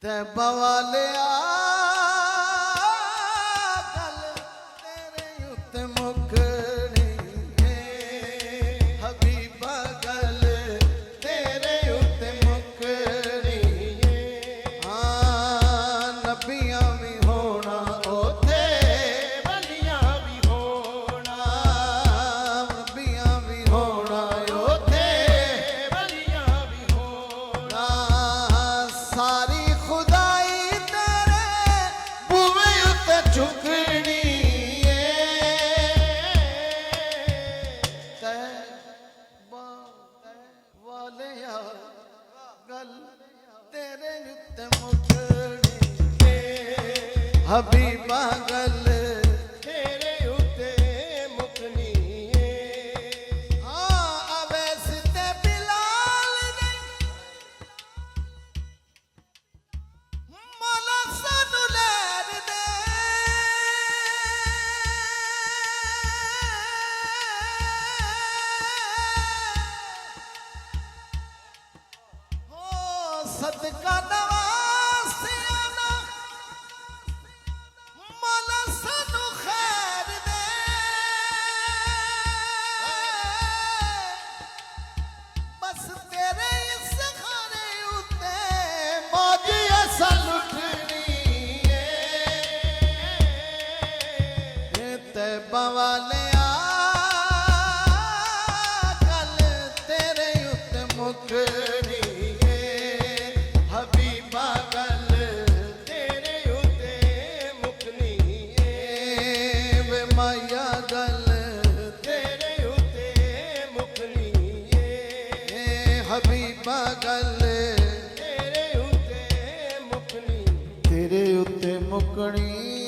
ते बवालिया गल तेरे उत्ते मुकनी है हबीबा गल तेरे उत्ते मुकनी है। हाँ नबियां भी होना ओथे वलियां भी होना, नबियां भी होना ओथे वलियां भी होना। सारी झुकनी वालिया गल तेरे उत्ते मुकनी हबीबा गल तेरे उत्ते मुकनी। हाँ अवैस ते बिलाल ने मौला सानू लैन दे सदका नवासिया दा मौला सानू खैर दे। बस तेरे इस खाने उत्ते मौज असा लुटनी है। ते बवालिया गल तेरे उत्ते मुकनी माया गल तेरे उत्ते मुकनी है हबीबा गल तेरे उत्ते मुकनी, तेरे उत्ते मुकनी।